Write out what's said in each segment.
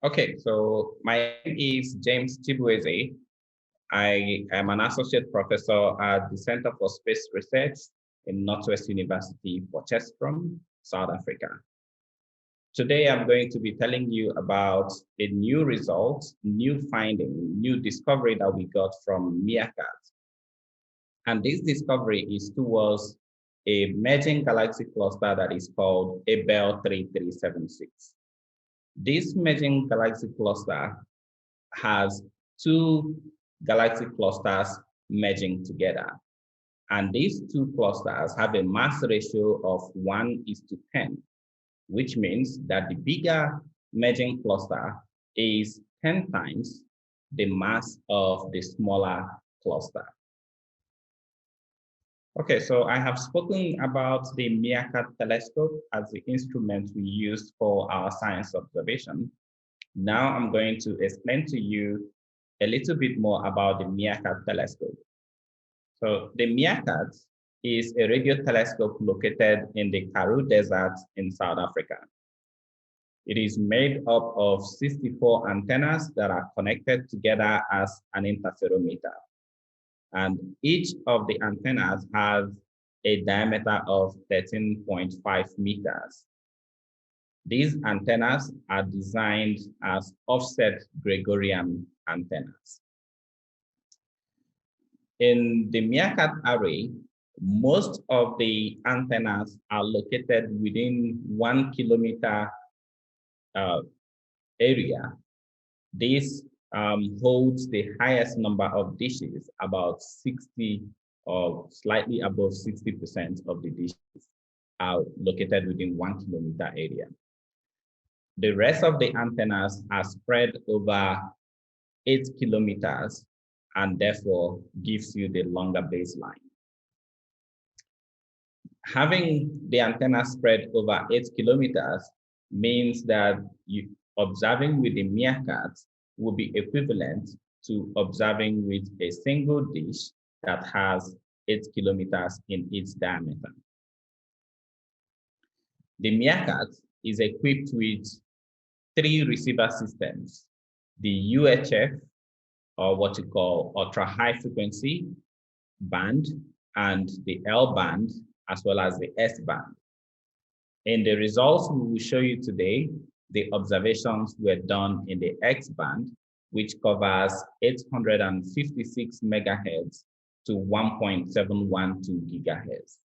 Okay, so my name is James Chibueze. I am an associate professor at the Center for Space Research in Northwest University, Potchefstroom, South Africa. Today, I'm going to be telling you about a new result, new finding, new discovery that we got from MeerKAT. And this discovery is towards a merging galaxy cluster that is called Abell 3376. This merging galaxy cluster has two galaxy clusters merging together. And these two clusters have a mass ratio of 1:10, which means that the bigger merging cluster is 10 times the mass of the smaller cluster. Okay, so I have spoken about the MeerKAT telescope as the instrument we use for our science observation. Now I'm going to explain to you a little bit more about the MeerKAT telescope. So the MeerKAT is a radio telescope located in the Karoo Desert in South Africa. It is made up of 64 antennas that are connected together as an interferometer. And each of the antennas has a diameter of 13.5 meters. These antennas are designed as offset Gregorian antennas. In the MeerKAT array, most of the antennas are located within 1 kilometer area. This holds the highest number of dishes, about 60 or slightly above 60% of the dishes are located within 1 kilometer area. The rest of the antennas are spread over 8 kilometers and therefore gives you the longer baseline. Having the antenna spread over 8 kilometers means that observing with the MeerKAT will be equivalent to observing with a single dish that has 8 kilometers in its diameter. The MeerKAT is equipped with 3 receiver systems: the UHF, or what you call ultra high frequency band, and the L band, as well as the S band. In the results we will show you today, the observations were done in the X band, which covers 856 megahertz to 1.712 gigahertz.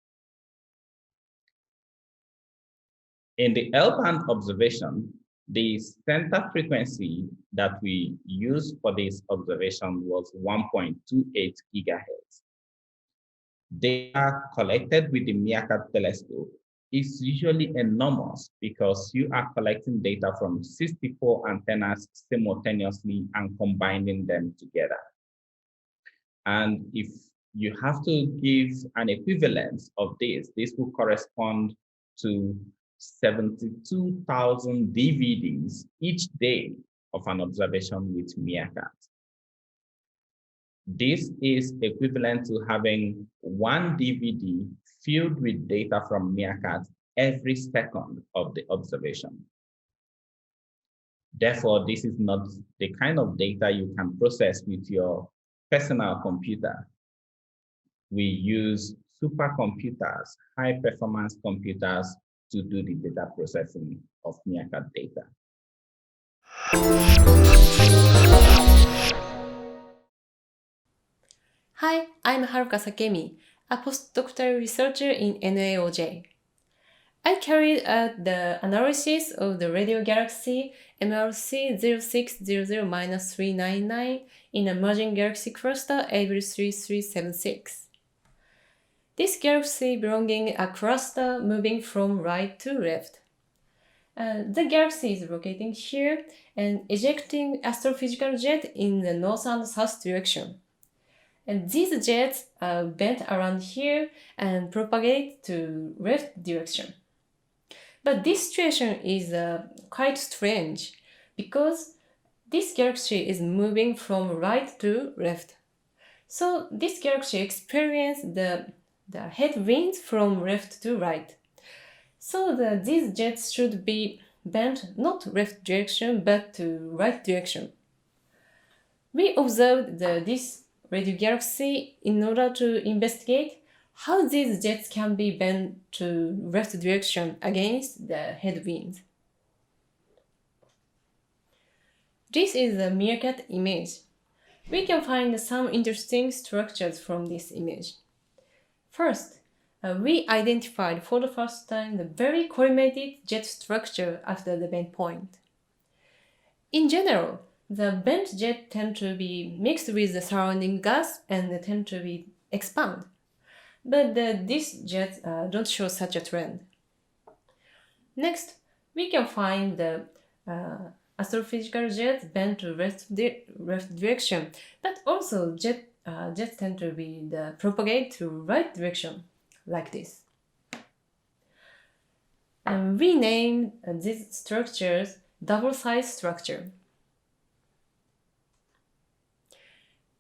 In the L band observation, the center frequency that we used for this observation was 1.28 gigahertz. Data collected with the MeerKAT telescope is usually enormous because you are collecting data from 64 antennas simultaneously and combining them together. And if you have to give an equivalence of this will correspond to 72,000 DVDs each day of an observation with MeerKAT. This is equivalent to having 1 DVD filled with data from MeerKAT every second of the observation. Therefore, this is not the kind of data you can process with your personal computer. We use supercomputers, high-performance computers, to do the data processing of MeerKAT data. Hi, I'm Haruka Sakemi, a postdoctoral researcher in NAOJ. I carried out the analysis of the radio galaxy MRC 0600-399 in a merging galaxy cluster Abell 3376. This galaxy belonging a cluster moving from right to left. The galaxy is rotating here and ejecting astrophysical jets in the north and south direction. And these jets are bent around here and propagate to left direction. But this situation is quite strange because this galaxy is moving from right to left. So this galaxy experiences the headwinds from left to right. So these jets should be bent not left direction but to right direction. We observed this radio galaxy in order to investigate how these jets can be bent to left direction against the headwind. This is a MeerKAT image. We can find some interesting structures from this image. First, we identified for the first time the very collimated jet structure after the bent point. In general, the bent jet tend to be mixed with the surrounding gas and tend to be expand. But these jets don't show such a trend. Next, we can find the astrophysical jets bent to left direction, but also jets tend to be propagate to right direction, like this. And we named these structures double-size structure.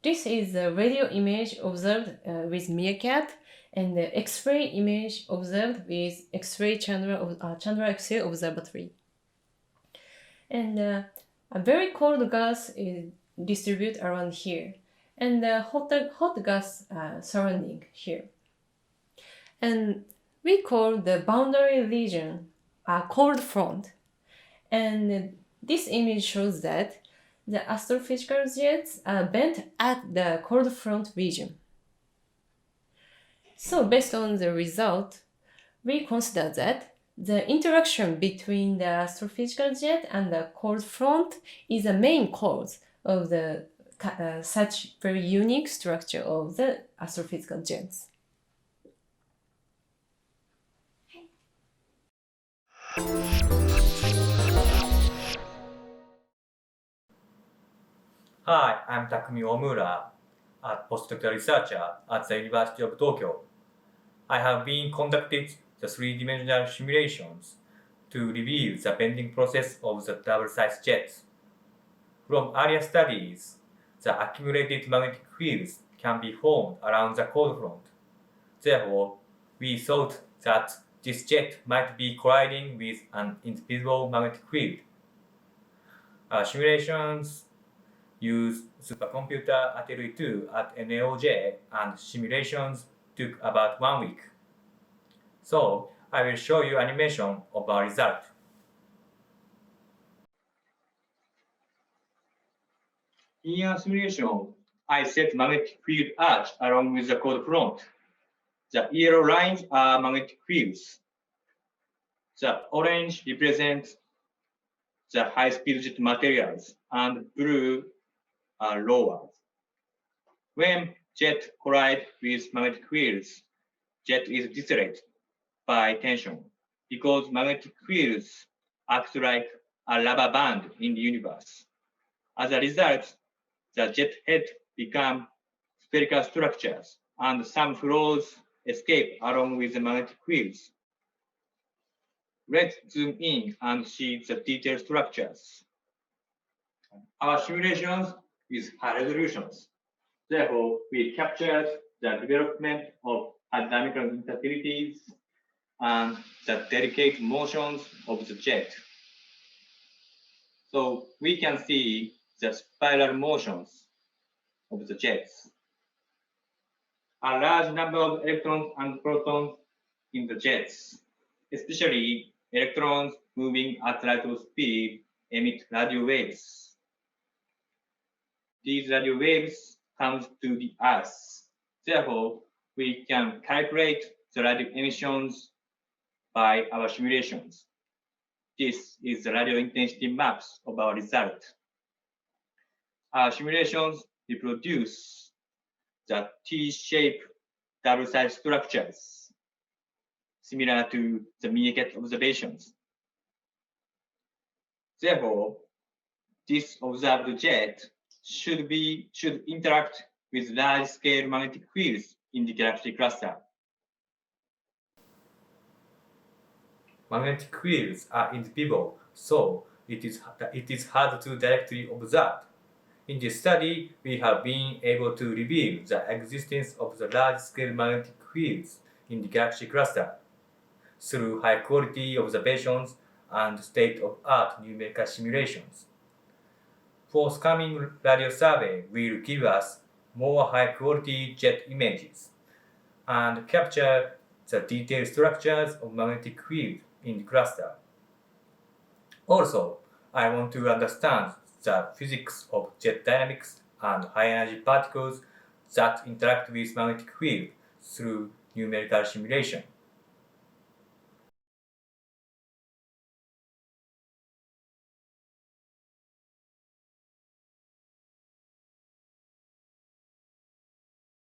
This is the radio image observed with MeerKAT and the X-ray image observed with X-ray Chandra X-ray Observatory. And a very cold gas is distributed around here, and the hot gas surrounding here. And we call the boundary region a cold front. And this image shows that the astrophysical jets are bent at the cold front region. So based on the result, we consider that the interaction between the astrophysical jet and the cold front is the main cause of the such very unique structure of the astrophysical jets. Hi, I'm Takumi Omura, a postdoctoral researcher at the University of Tokyo. I have been conducted the three-dimensional simulations to reveal the bending process of the double-sized jets. From earlier studies, the accumulated magnetic fields can be formed around the cold front. Therefore, we thought that this jet might be colliding with an invisible magnetic field. Our simulations use supercomputer ATERUI 2 at NAOJ, and simulations took about 1 week. So I will show you animation of our result. In our simulation, I set magnetic field arch along with the cold front. The yellow lines are magnetic fields. The orange represents the high-speed jet materials, and blue are lower. When jet collide with magnetic fields, jet is decelerated by tension because magnetic fields act like a rubber band in the universe. As a result, the jet head become spherical structures, and some flows escape along with the magnetic fields. Let's zoom in and see the detailed structures. Our simulations with high resolutions. Therefore, we captured the development of dynamical instabilities and the delicate motions of the jet. So we can see the spiral motions of the jets. A large number of electrons and protons in the jets, especially electrons moving at light speed, emit radio waves. These radio waves come to the Earth. Therefore, we can calculate the radio emissions by our simulations. This is the radio intensity maps of our result. Our simulations reproduce the T-shaped double-sized structures, similar to the MeerKAT observations. Therefore, this observed jet should interact with large-scale magnetic fields in the galactic cluster. Magnetic fields are invisible, so it is hard to directly observe. In this study, we have been able to reveal the existence of the large-scale magnetic fields in the galaxy cluster. through high-quality observations and state-of-art numerical simulations. Forthcoming radio survey will give us more high-quality jet images and capture the detailed structures of magnetic field in the cluster. Also, I want to understand the physics of jet dynamics and high-energy particles that interact with magnetic field through numerical simulation.